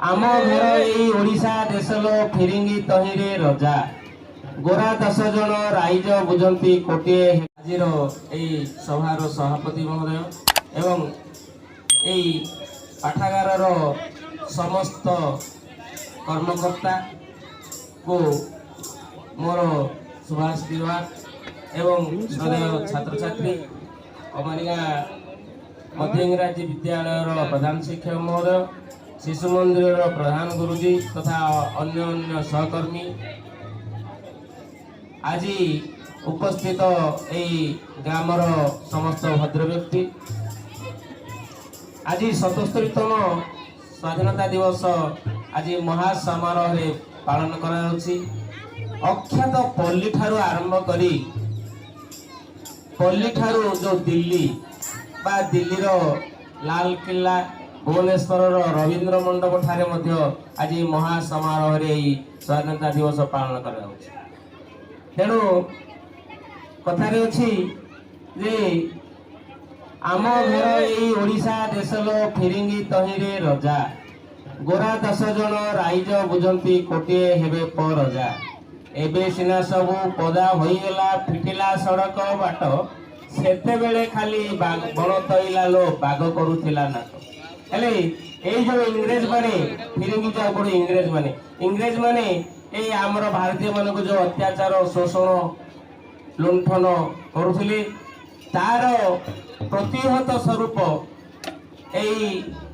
आम घर यही ओडिशा देशलो फिरिंगी तहिरे रजा गोरा 10 जन राइज बुझंती कोटे आजिर यही सभार सभापति महोदय एवं यही पाठागार समस्त कर्मकर्ता को मोर सुभाष दिवार एवं श्रद्धेय छात्र छात्री अमरिया मध्य इंग्राजी विद्यालय प्रधान शिक्षक महोदय शिशु मंदिर प्रधान गुरुजी तथा अन्य अन्य सहकर्मी आज उपस्थित यही ग्रामर समस्त भद्र व्यक्ति आज 77तम स्वाधीनता दिवस आज महासमारोह पालन करा अख्यात पल्ली ठारू आरंभ करी पल्ली ठारू जो दिल्ली बा दिल्ली रो लाल किला भुवनेश्वर रवींद्र मंडप ठारे मध्य आज महासमारोह स्वाधीनता दिवस पालन करा तेणु कथारे अछि जे आम घर यही ओडिशा देशलो फिरिंगी तहिरे रजा गोरा 10 जन राइज बुझंती कोटे हेबे प रजा एबे सिना सबू पदा होईगला फिटिला सड़क बाट सेते बेले खाली बण तईला लो बाग करूथिला नाट हेले एई जो इंग्रेज माने फिरिंगी जा बड़ इंग्रेज माने ए आमर भारतीय मानक जो अत्याचार शोषण लुंठन करुथिले तार प्रतिहत स्वरूप एई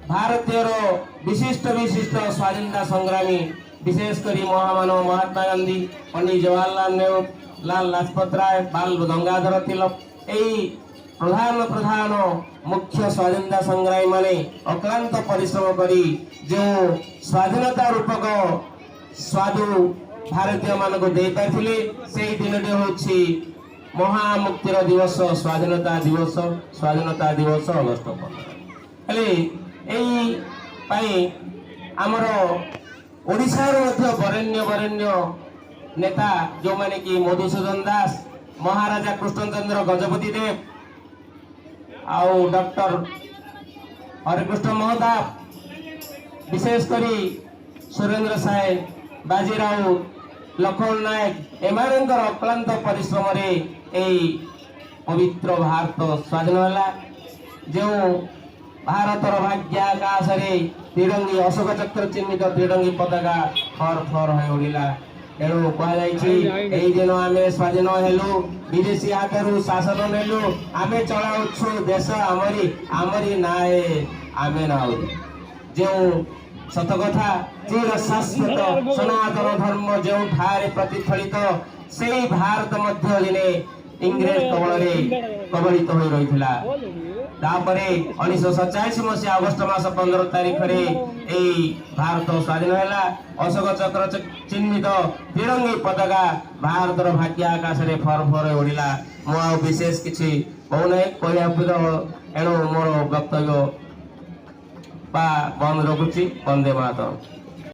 भारतीय विशिष्ट विशिष्ट स्वाधीनता संग्रामी विशेषकर महामानव महात्मा गांधी पंडित जवाहरलाल नेहरू लाल लाजपत राय बाल गंगाधर तिलक यही प्रधान मुख्य स्वाधीनता संग्रामी माने अक्लांत परिश्रम करी जो स्वाधीनता रूपक स्वादु भारतीय मानक दे पाइथिले सेही दिनटी होछि महामुक्तिर दिवस स्वाधीनता दिवस अगस्ट 15 हेले एही पाई आमर ओडिशार वरेण्य नेता जो माने कि मधुसूदन दास महाराजा कृष्णचंद्र गजपति देव आउ डॉक्टर हरिकृष्ण महताब विशेषकर सुरेंद्र साय बाजीराव लक्ष्मण नायक एमानकर अक्लांत परिश्रम पवित्र भारत स्वाधीन है जो भारतर भाग्याकाश त्रिरंगी अशोक चक्र चिन्हित त्रिरंगी पताका फर फर हो उड़िला तेणु कहुई दिन आम स्वाधीन हेलु विदेशी हाथरू शासन नेलु आम चलाऊ देश आमरी नाए आम ना जो सत कथा चिर शाश्वत सनातन धर्म जो ठारे प्रतिफलित से भारत मध्य दिने इंग्रेज कबलित हो रही तापरे 1947 मसीहा अगस्ट मास 15 तारीख रे भारत स्वाधीन है अशोक चक्र चिन्हित तिरंगी पताका भारतर भाग्य आकाश रे फर फर उड़िला मु विशेष किसी कहूना एणु मोर वक्तव्य बंद रखुची। वंदे मातरम।